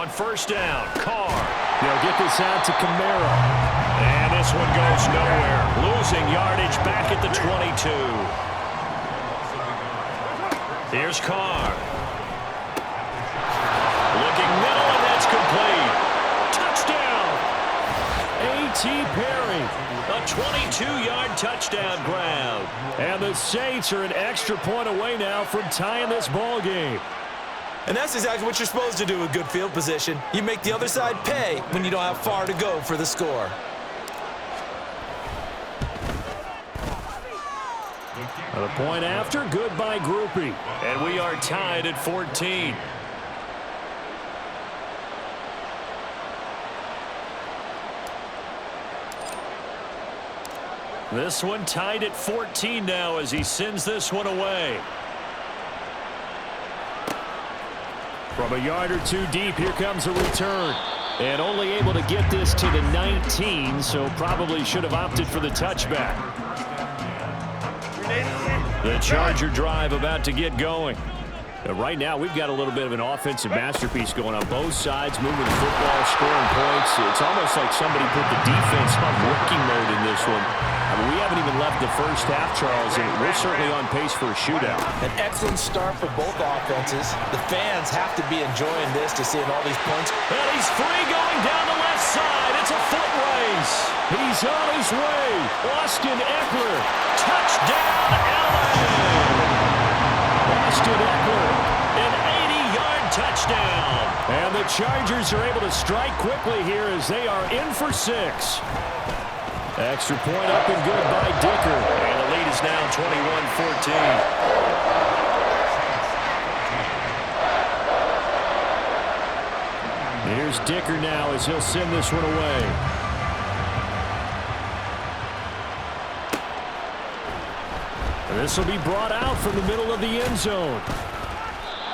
On first down, Carr. They'll get this out to Camaro. And this one goes nowhere. Losing yardage back at the 22. Here's Carr. Looking middle, and that's complete. Touchdown. A.T. Perry. A 22-yard touchdown grab. And the Saints are an extra point away now from tying this ball game. And that's exactly what you're supposed to do with good field position. You make the other side pay when you don't have far to go for the score. The point after, good by Groupie. And we are tied at 14. This one tied at 14 now as he sends this one away. From a yard or two deep, here comes a return. And only able to get this to the 19, so probably should have opted for the touchback. The Charger drive about to get going. Right now, we've got a little bit of an offensive masterpiece going on both sides, moving the football, scoring points. It's almost like somebody put the defense on working mode in this one. I mean, we haven't even left the first half, Charles, and we're certainly on pace for a shootout. An excellent start for both offenses. The fans have to be enjoying this to seeing all these points. And he's free going down the left side. It's a foot race. He's on his way. Austin Eckler. Touchdown, Allen. Austin Eckler. An 80-yard touchdown. And the Chargers are able to strike quickly here as they are in for 6. Extra point up and good by Dicker. And the lead is now 21-14. Here's Dicker now as he'll send this one away. And this will be brought out from the middle of the end zone.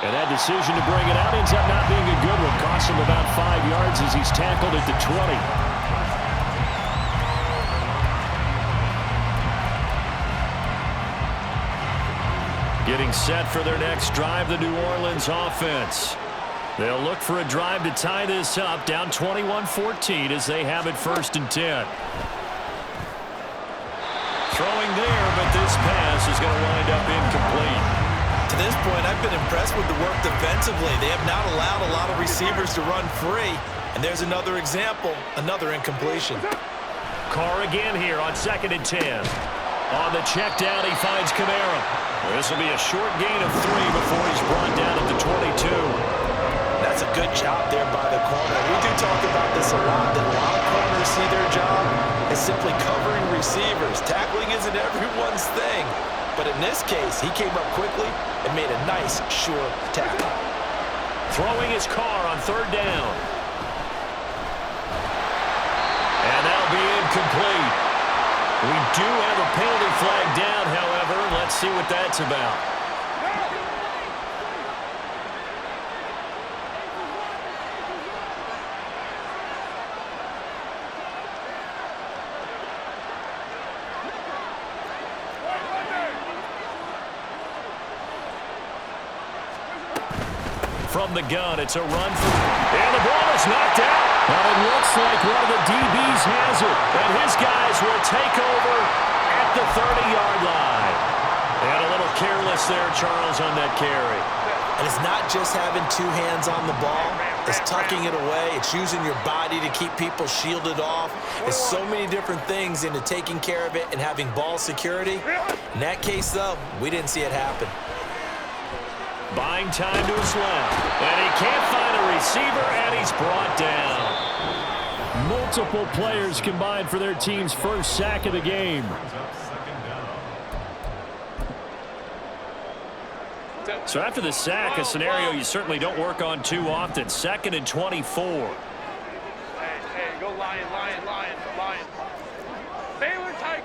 And that decision to bring it out ends up not being a good one. Costs him about 5 yards as he's tackled at the 20. Getting set for their next drive, the New Orleans offense. They'll look for a drive to tie this up, down 21-14 as they have it 1st and 10. Throwing there, but this pass is going to wind up incomplete. To this point, I've been impressed with the work defensively. They have not allowed a lot of receivers to run free. And there's another example, another incompletion. Carr again here on 2nd and 10. On the check down, he finds Camaro. This will be a short gain of 3 before he's brought down at the 22. That's a good job there by the corner. We do talk about this a lot, that a lot of corners see their job as simply covering receivers. Tackling isn't everyone's thing. But in this case, he came up quickly and made a nice, sure tackle. Throwing his Carr on 3rd down. And that'll be incomplete. We do have a penalty flag down, however. Let's see what that's about. From the gun, it's a run for... And the ball is knocked out. And it looks like one of the DBs has it. And his guys will take over at the 30-yard line. And a little careless there, Charles, on that carry. And it's not just having 2 hands on the ball. It's tucking it away. It's using your body to keep people shielded off. There's so many different things into taking care of it and having ball security. In that case, though, we didn't see it happen. Buying time to his left. And he can't find a receiver, and he's brought down. Multiple players combined for their team's first sack of the game. So after the sack, a scenario you certainly don't work on too often. 2nd and 24. Hey, go Lion. Baylor Tiger.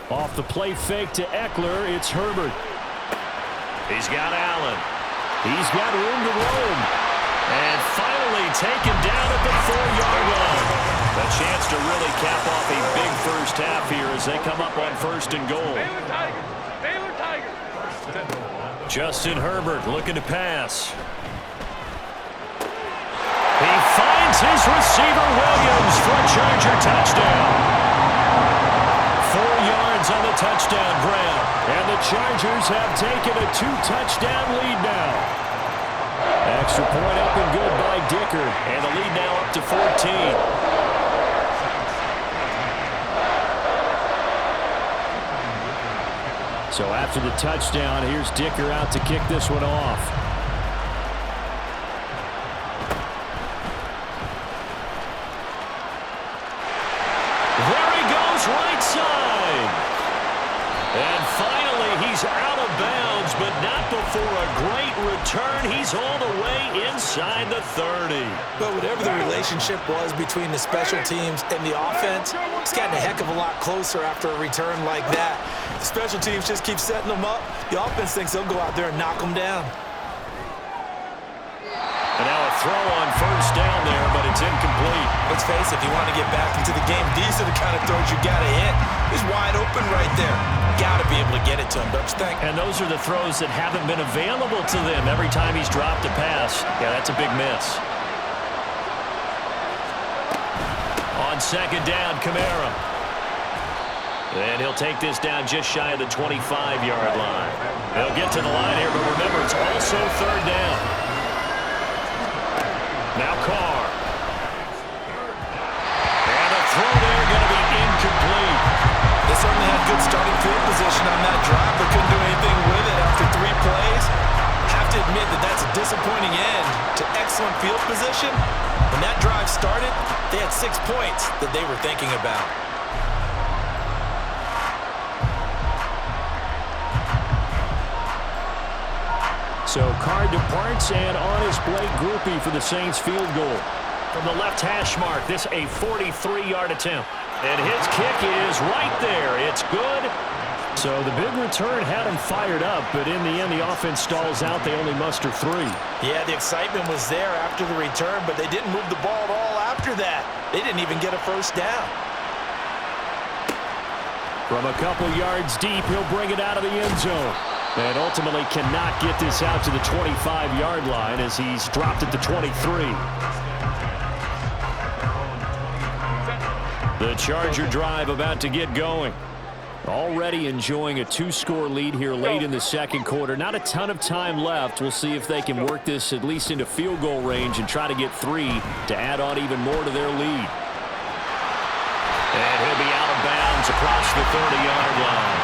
Off the play fake to Eckler, it's Herbert. He's got Allen. He's got room to roam. And finally taken down at the 4-yard line. A chance to really cap off a big first half here as they come up on 1st and goal. Baylor Tiger. Justin Herbert looking to pass. He finds his receiver, Williams, for a Charger touchdown. 4 yards on the touchdown grab. And the Chargers have taken a 2-touchdown lead now. Extra point up and good by Dicker. And the lead now up to 14. So after the touchdown, here's Dicker out to kick this one off. There he goes, right side. And finally, he's out of bounds, but not before a great return. He's all the way inside the 30. But whatever the relationship was between the special teams and the offense, it's gotten a heck of a lot closer after a return like that. The special teams just keep setting them up. The offense thinks they'll go out there and knock them down. And now a throw on first down there, but it's incomplete. Let's face it, if you want to get back into the game, these are the kind of throws you got to hit. He's wide open right there. Got to be able to get it to him, don't you think? And those are the throws that haven't been available to them every time he's dropped a pass. Yeah, that's a big miss. On second down, Kamara. And he'll take this down just shy of the 25-yard line. They'll get to the line here, but remember, it's also third down. Now Carr. And a throw there going to be incomplete. They certainly had good starting field position on that drive, but couldn't do anything with it after 3 plays. Have to admit that that's a disappointing end to excellent field position. When that drive started, they had 6 points that they were thinking about. So Carr departs, and on his Blake Groupie for the Saints field goal. From the left hash mark, this a 43-yard attempt. And his kick is right there. It's good. So the big return had him fired up, but in the end, the offense stalls out. They only muster 3. Yeah, the excitement was there after the return, but they didn't move the ball at all after that. They didn't even get a first down. From a couple yards deep, he'll bring it out of the end zone. And ultimately cannot get this out to the 25-yard line as he's dropped it to 23. The Charger drive about to get going. Already enjoying a 2-score lead here late in the second quarter. Not a ton of time left. We'll see if they can work this at least into field goal range and try to get 3 to add on even more to their lead. And he'll be out of bounds across the 30-yard line.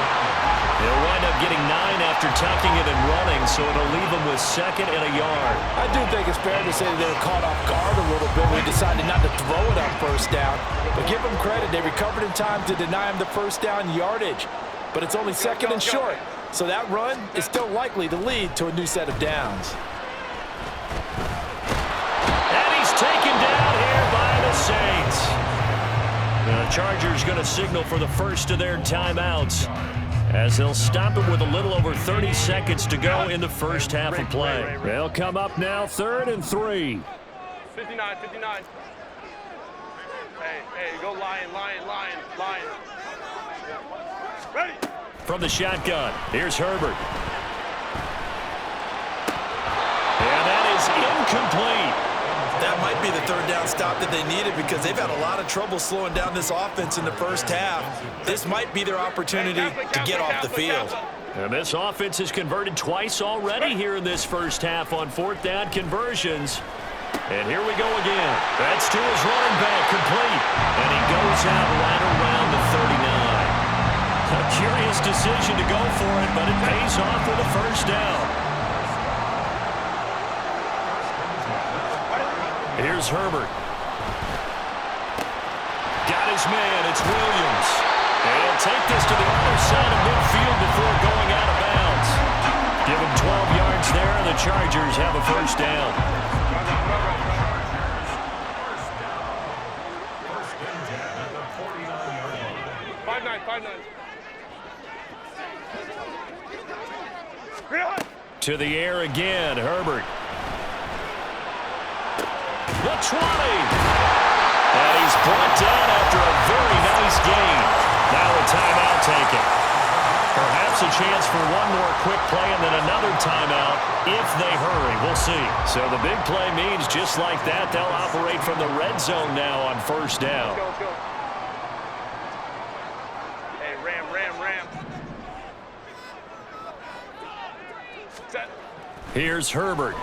He'll wind up getting 9 after tucking it and running, so it'll leave him with 2nd and a yard. I do think it's fair to say they were caught off guard a little bit when we decided not to throw it on first down. But give them credit, they recovered in time to deny him the first down yardage. But it's only 2nd and short, so that run is still likely to lead to a new set of downs. And he's taken down here by the Saints. The Chargers going to signal for the first of their timeouts, as they'll stop it with a little over 30 seconds to go in the first half of play. They'll come up now, 3rd and 3. 59, 59. Hey, go lion. Ready? From the shotgun, here's Herbert. And that is incomplete. That might be the 3rd down stop that they needed because they've had a lot of trouble slowing down this offense in the first half. This might be their opportunity to get off the field. And this offense has converted twice already here in this first half on 4th down conversions. And here we go again. That's to his running back, complete. And he goes out right around the 39. A curious decision to go for it, but it pays off with a first down. Here's Herbert. Got his man. It's Williams. And he'll take this to the other side of midfield before going out of bounds. Give him 12 yards there, and the Chargers have a first down. To the air again, Herbert. The 20. And he's brought down after a very nice gain. Now a timeout taken. Perhaps a chance for one more quick play and then another timeout if they hurry. We'll see. So the big play means just like that, they'll operate from the red zone now on first down. Let's go. Hey, ram. Set. Here's Herbert.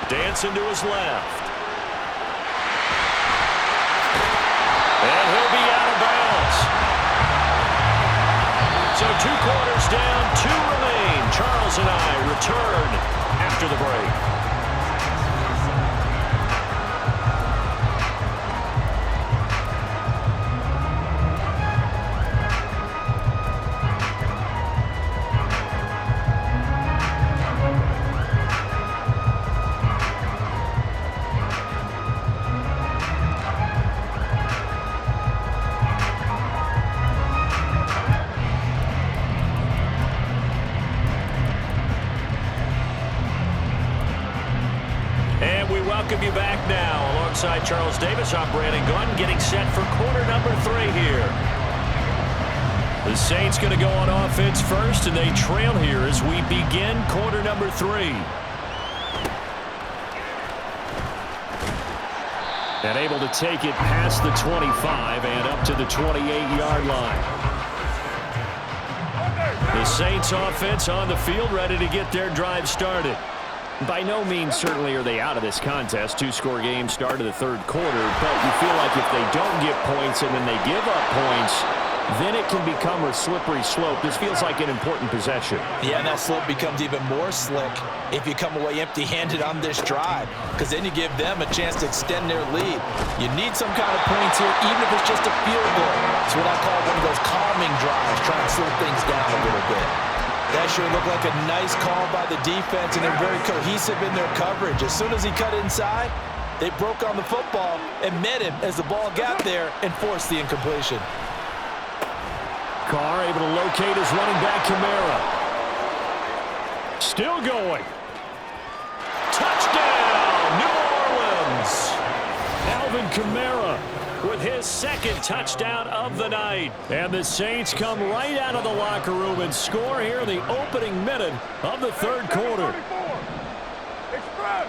Dancing to his left. And he'll be out of bounds. So 2 quarters down, 2 remain. Charles and I return after the break. Welcome you back now. Alongside Charles Davis, I'm Brandon Gunn, getting set for quarter number 3 here. The Saints going to go on offense first, and they trail here as we begin quarter number 3. And able to take it past the 25 and up to the 28-yard line. The Saints offense on the field, ready to get their drive started. By no means certainly are they out of this contest. 2-score game, start of the third quarter. But you feel like if they don't get points and then they give up points, then it can become a slippery slope. This feels like an important possession. Yeah, and that slope becomes even more slick if you come away empty-handed on this drive, because then you give them a chance to extend their lead. You need some kind of points here, even if it's just a field goal. It's what I call one of those calming drives, trying to slow things down a little bit. That sure looked like a nice call by the defense, and they're very cohesive in their coverage. As soon as he cut inside, they broke on the football and met him as the ball got there and forced the incompletion. Carr able to locate his running back, Kamara. Still going. Touchdown, New Orleans. Alvin Kamara with his second touchdown of the night. And the Saints come right out of the locker room and score here in the opening minute of the third quarter. Express.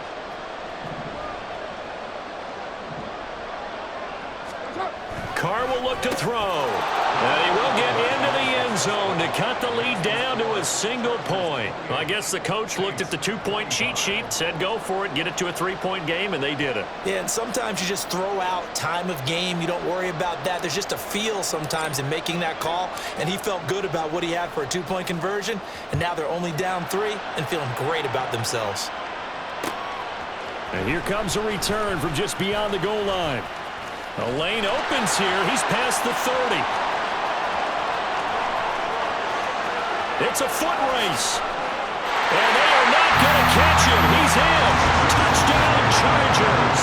Carr will look to throw. And he will get into the end zone to cut the lead down to a single point. Well, I guess the coach looked at the 2-point cheat sheet, said go for it, get it to a 3-point game, and they did it. Yeah, and sometimes you just throw out time of game. You don't worry about that. There's just a feel sometimes in making that call, and he felt good about what he had for a 2-point conversion, and now they're only down 3 and feeling great about themselves. And here comes a return from just beyond the goal line. The lane opens here. He's past the 30. It's a foot race. And they are not going to catch him. He's in. Touchdown, Chargers.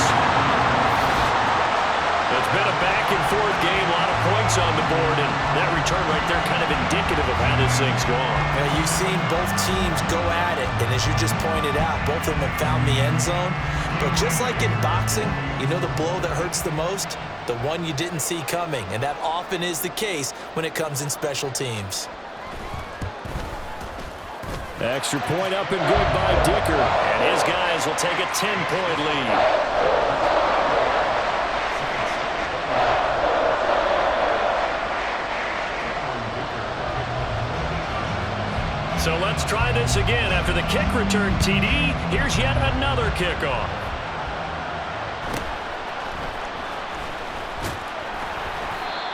It's been a back-and-forth game. A lot of points on the board. And that return right there kind of indicative of how this thing's going. Yeah, you've seen both teams go at it. And as you just pointed out, both of them have found the end zone. But just like in boxing, you know the blow that hurts the most? The one you didn't see coming. And that often is the case when it comes in special teams. Extra point up and good by Dicker. And his guys will take a 10-point lead. So let's try this again. After the kick return TD, here's yet another kickoff.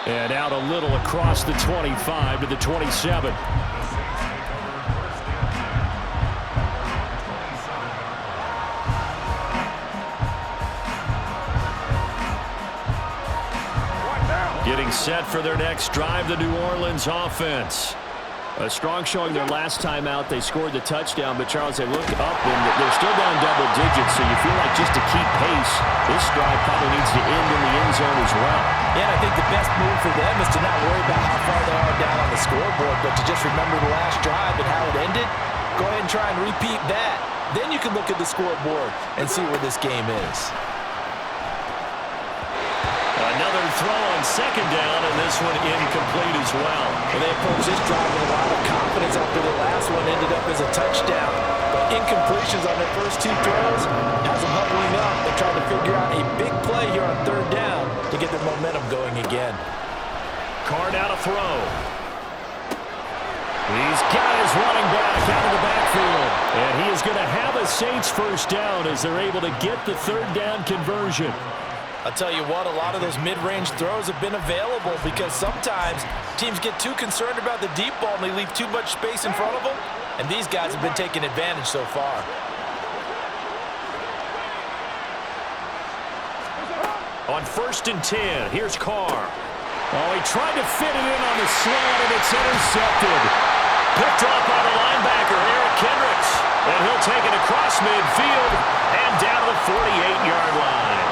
And out a little across the 25 to the 27. Getting set for their next drive, the New Orleans offense. A strong showing their last time out. They scored the touchdown, but Charles, they look up and they're still down double digits, so you feel like just to keep pace, this drive probably needs to end in the end zone as well. Yeah, I think the best move for them is to not worry about how far they are down on the scoreboard, but to just remember the last drive and how it ended. Go ahead and try and repeat that. Then you can look at the scoreboard and see where this game is. Another throw on second down, and this one incomplete as well. And they approached this drive with a lot of confidence after the last one ended up as a touchdown. But incompletions on their first two throws has them huddling up. They're trying to figure out a big play here on third down to get their momentum going again. Carr out to throw. He's got his running back out of the backfield. And he is going to have a Saints first down as they're able to get the third down conversion. I'll tell you what, a lot of those mid-range throws have been available because sometimes teams get too concerned about the deep ball and they leave too much space in front of them. And these guys have been taking advantage so far. On 1st and 10, here's Carr. Oh, he tried to fit it in on the slant, and it's intercepted. Picked off by the linebacker, Eric Kendricks. And he'll take it across midfield and down to the 48-yard line.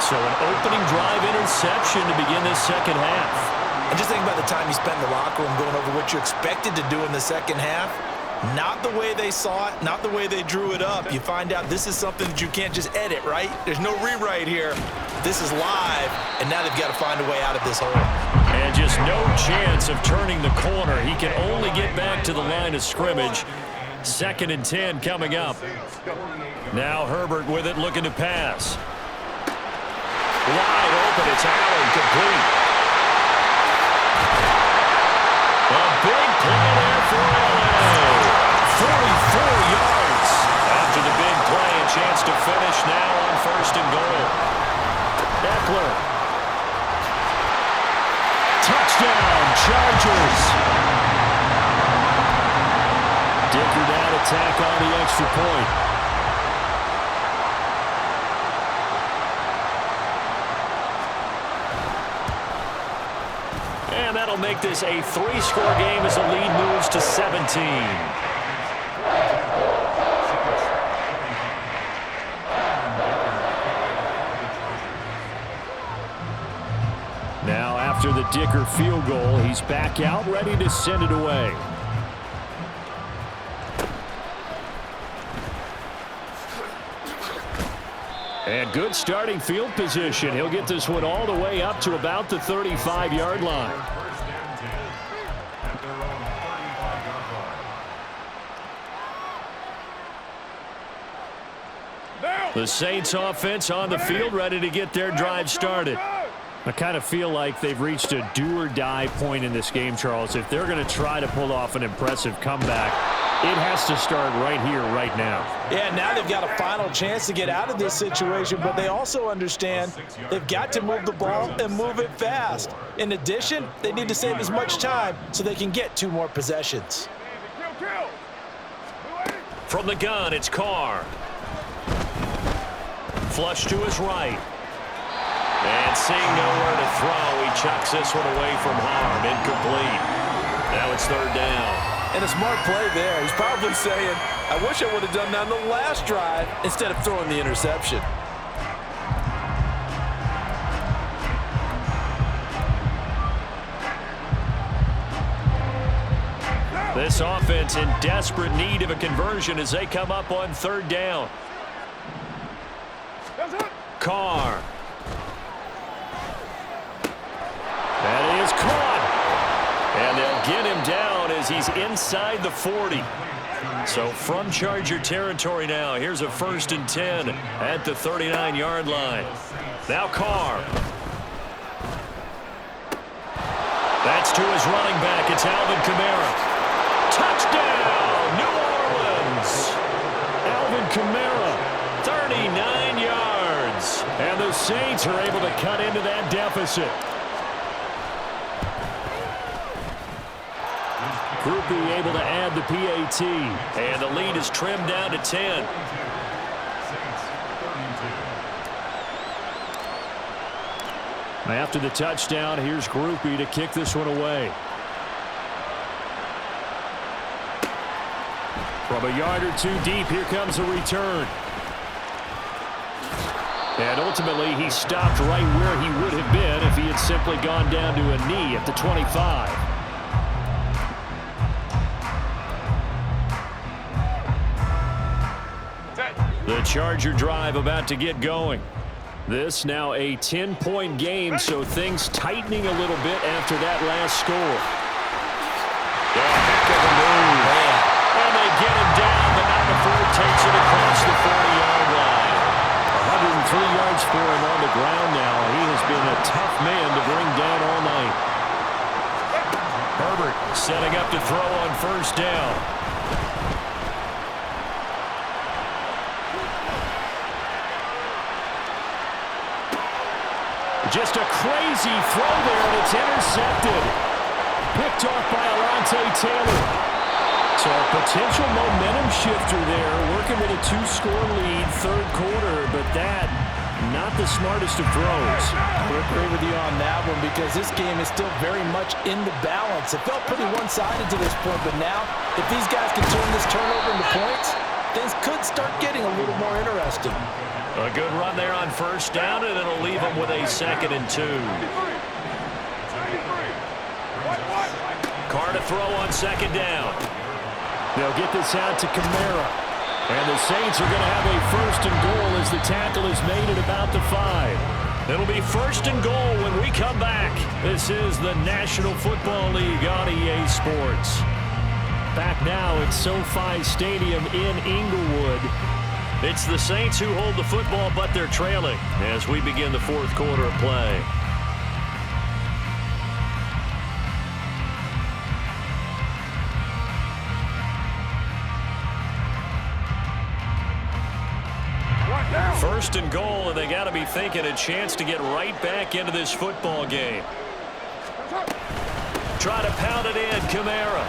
So an opening drive interception to begin this second half. And just think about the time you spent in the locker room going over what you expected to do in the second half. Not the way they saw it, not the way they drew it up. You find out this is something that you can't just edit, right? There's no rewrite here. This is live, and now they've got to find a way out of this hole. And just no chance of turning the corner. He can only get back to the line of scrimmage. 2nd and 10 coming up. Now Herbert with it, looking to pass. Wide open, it's Allen, complete. A big play there for LA. 44 yards. After the big play, a chance to finish now on 1st and goal. Eckler. Touchdown, Chargers. Dicker down to tack on the extra point. And that'll make this a 3-score game as the lead moves to 17. Now after the Dicker field goal, he's back out ready to send it away. And good starting field position. He'll get this one all the way up to about the 35-yard line. The Saints offense on the field, ready to get their drive started. I kind of feel like they've reached a do-or-die point in this game, Charles. If they're going to try to pull off an impressive comeback, it has to start right here, right now. Yeah, now they've got a final chance to get out of this situation, but they also understand they've got to move the ball and move it fast. In addition, they need to save as much time so they can get 2 more possessions. From the gun, it's Carr. Flush to his right. And seeing nowhere to throw, he chucks this one away from harm. Incomplete. Now it's 3rd down. And a smart play there. He's probably saying, I wish I would have done that on the last drive instead of throwing the interception. This offense in desperate need of a conversion as they come up on 3rd down. Carr. That is caught. And they'll get him down as he's inside the 40. So from Charger territory now, here's a 1st and 10 at the 39-yard line. Now Carr. That's to his running back. It's Alvin Kamara. Touchdown, New Orleans. Alvin Kamara, 39 yards. And the Saints are able to cut into that deficit. Groupie able to add the PAT. And the lead is trimmed down to 10. After the touchdown, here's Groupie to kick this one away. From a yard or 2 deep, here comes a return. And ultimately, he stopped right where he would have been if he had simply gone down to a knee at the 25. The Charger drive about to get going. This now a 10-point game, so things tightening a little bit after that last score. Heck of a move. And they get him down. The number 4 takes it across the 40-yard line. 103 yards for him on the ground now. He has been a tough man to bring down all night. Herbert setting up to throw on first down. Just a crazy throw there, and it's intercepted. Picked off by Alontae Taylor. So a potential momentum shifter there, working with a 2-score lead, third quarter, but that, not the smartest of throws. I would agree with you on that one because this game is still very much in the balance. It felt pretty one-sided to this point, but now, if these guys can turn this turnover into points, things could start getting a little more interesting. A good run there on first down, and it'll leave them with a 2nd and 2. Carr to throw on 2nd down. They'll get this out to Kamara. And the Saints are going to have a 1st and goal as the tackle is made at about the 5. It'll be 1st and goal when we come back. This is the National Football League on EA Sports. Back now at SoFi Stadium in Inglewood. It's the Saints who hold the football, but they're trailing as we begin the 4th quarter of play. First and goal, and they got to be thinking a chance to get right back into this football game. Try to pound it in, Kamara.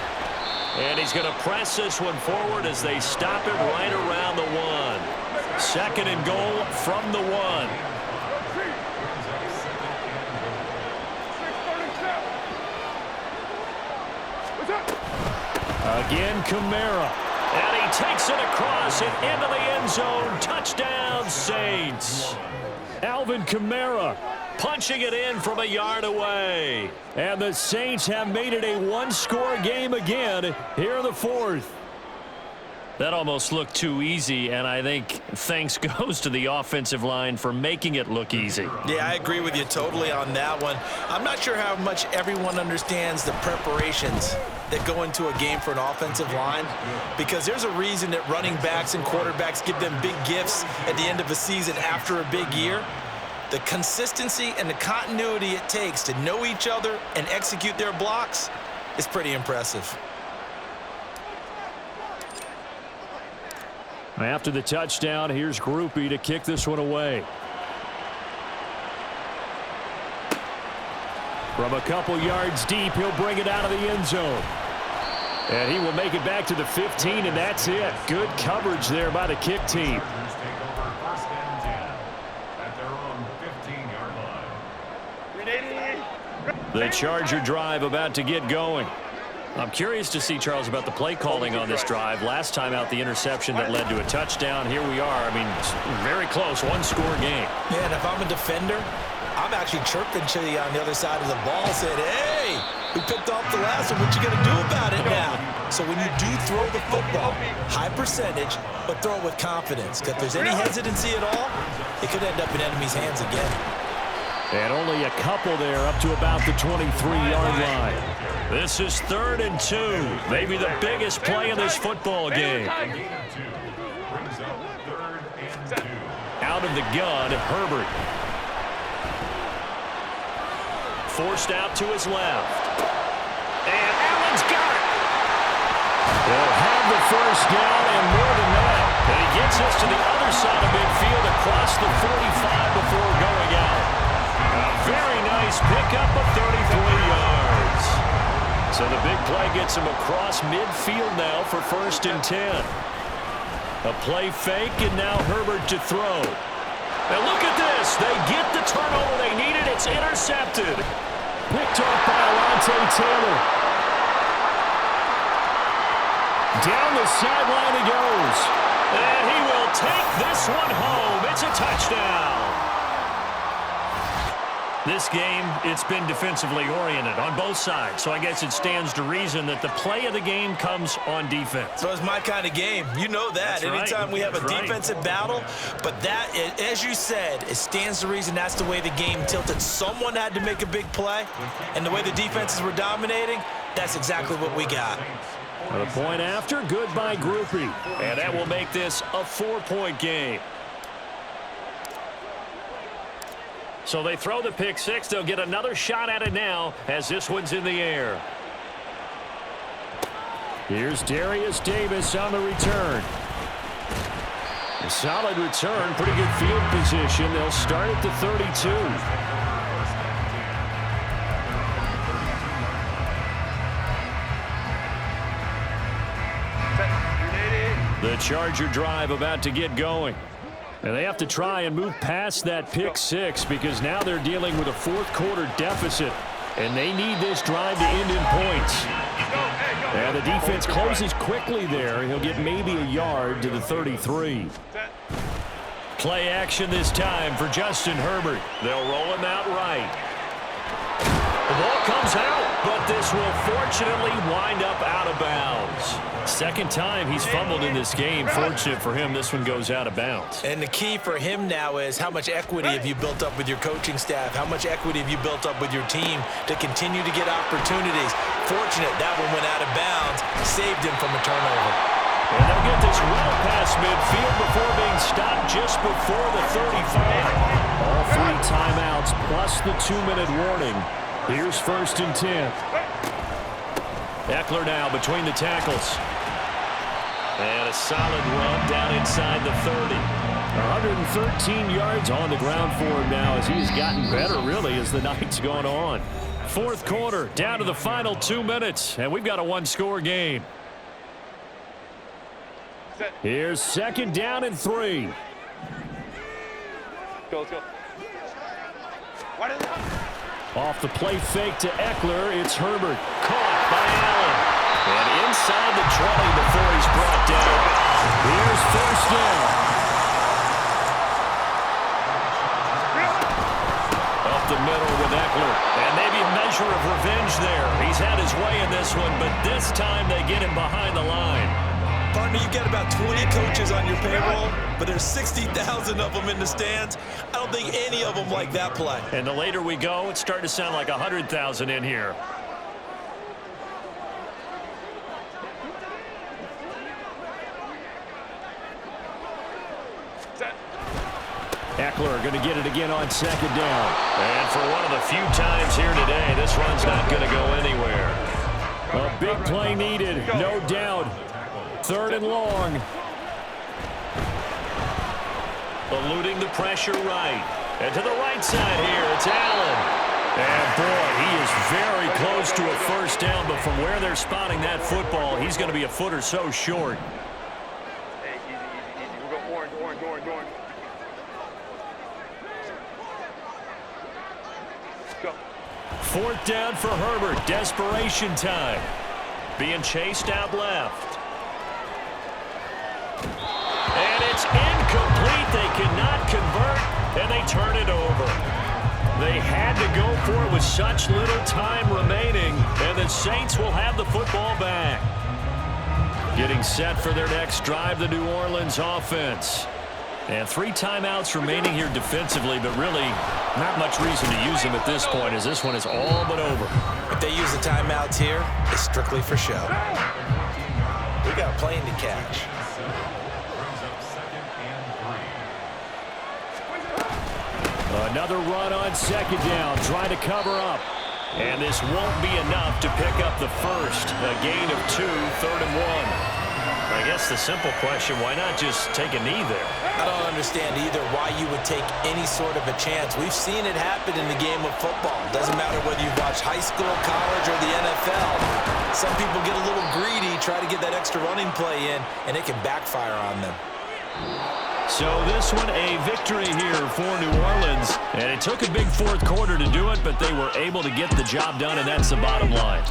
And he's going to press this one forward as they stop it right around the 1. 2nd and goal from the 1. Again, Kamara. And he takes it across and into the end zone. Touchdown, Saints. Alvin Kamara punching it in from a yard away. And the Saints have made it a 1-score game again here in the 4th. That almost looked too easy, and I think thanks goes to the offensive line for making it look easy. Yeah, I agree with you totally on that one. I'm not sure how much everyone understands the preparations that go into a game for an offensive line, because there's a reason that running backs and quarterbacks give them big gifts at the end of a season after a big year. The consistency and the continuity it takes to know each other and execute their blocks is pretty impressive. After the touchdown, here's Groupie to kick this one away. From a couple yards deep, he'll bring it out of the end zone. And he will make it back to the 15, and that's it. Good coverage there by the kick team. The Charger drive about to get going. I'm curious to see, Charles, about the play calling on this drive. Last time out, the interception that led to a touchdown. Here we are. I mean, very close, 1-score game. Man, if I'm a defender, I'm actually chirping to you on the other side of the ball, saying, hey, we picked off the last one. What you going to do about it now? So when you do throw the football, high percentage, but throw it with confidence. Because if there's any hesitancy at all, it could end up in enemy's hands again. And only a couple there up to about the 23-yard line. This is 3rd and 2. Maybe the biggest play in this football game. Out of the gun, Herbert. Forced out to his left. And Allen's got it. They'll have the first down and more than that. And he gets us to the other side of midfield across the 45 before going out. A very nice pickup of 33 yards. So the big play gets him across midfield now for 1st and 10. A play fake, and now Herbert to throw. Now look at this. They get the turnover they needed. It's intercepted. Picked off by Alontae Taylor. Down the sideline he goes. And he will take this one home. It's a touchdown. This game, it's been defensively oriented on both sides, so I guess it stands to reason that the play of the game comes on defense. So it's my kind of game. You know that. That's right. Anytime we have a That's right. defensive battle, but that, as you said, it stands to reason that's the way the game tilted. Someone had to make a big play, and the way the defenses were dominating, that's exactly what we got. The point after, good by Groupie. And that will make this a 4-point game. So they throw the pick six. They'll get another shot at it now as this one's in the air. Here's Darius Davis on the return. A solid return, pretty good field position. They'll start at the 32. The Charger drive about to get going. And they have to try and move past that pick six because now they're dealing with a fourth-quarter deficit, and they need this drive to end in points. And the defense closes quickly there. He'll get maybe a yard to the 33. Play action this time for Justin Herbert. They'll roll him out right. The ball comes out, but this will fortunately wind up out of bounds. Second time he's fumbled in this game. Fortunate for him, this one goes out of bounds. And the key for him now is how much equity have you built up with your coaching staff? How much equity have you built up with your team to continue to get opportunities? Fortunate that one went out of bounds, saved him from a turnover. And they'll get this well past midfield before being stopped just before the 35. All three timeouts plus the 2-minute warning. Here's 1st and 10. Eckler now between the tackles. And a solid run down inside the 30. 113 yards on the ground for him now as he's gotten better, really, as the night's gone on. Fourth quarter, down to the final 2 minutes, and we've got a one-score game. Here's 2nd down and 3. Go, let's go. Off the play fake to Eckler, it's Herbert. Caught by Allen. And inside the 20 before he's brought down. Here's 1st down. Up the middle with Eckler. And maybe a measure of revenge there. He's had his way in this one, but this time they get him behind the line. Partner, you've got about 20 coaches on your payroll, but there's 60,000 of them in the stands. I don't think any of them like that play. And the later we go, it's starting to sound like 100,000 in here. Eckler going to get it again on 2nd down. And for one of the few times here today, this run's not going to go anywhere. A big play needed, no doubt. 3rd and long. Eluding the pressure right. And to the right side here, it's Allen. And boy, he is very close to a 1st down, but from where they're spotting that football, he's going to be a foot or so short. Hey, easy. We'll go orange. Go. 4th down for Herbert. Desperation time. Being chased out left. And it's incomplete. They cannot convert, and they turn it over. They had to go for it with such little time remaining, and the Saints will have the football back. Getting set for their next drive, the New Orleans offense. And 3 timeouts remaining here defensively, but really not much reason to use them at this point, as this one is all but over. If they use the timeouts here, it's strictly for show. We got a plane to catch. Another run on 2nd down, trying to cover up. And this won't be enough to pick up the first. A gain of 2, 3rd and 1. I guess the simple question, why not just take a knee there? I don't understand either why you would take any sort of a chance. We've seen it happen in the game of football. Doesn't matter whether you watch high school, college, or the NFL. Some people get a little greedy, try to get that extra running play in, and it can backfire on them. So this one a victory here for New Orleans. And it took a big 4th quarter to do it, but they were able to get the job done, and that's the bottom line.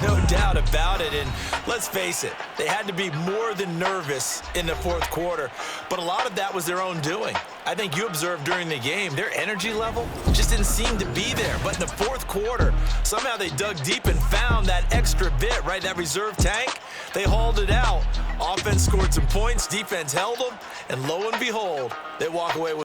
No doubt about it. And let's face it, they had to be more than nervous in the 4th quarter. But a lot of that was their own doing. I think you observed during the game, their energy level just didn't seem to be there. But in the fourth quarter, somehow they dug deep and found that extra bit, right? That reserve tank. They hauled it out. Offense scored some points. Defense held them. And lo and behold, they walk away with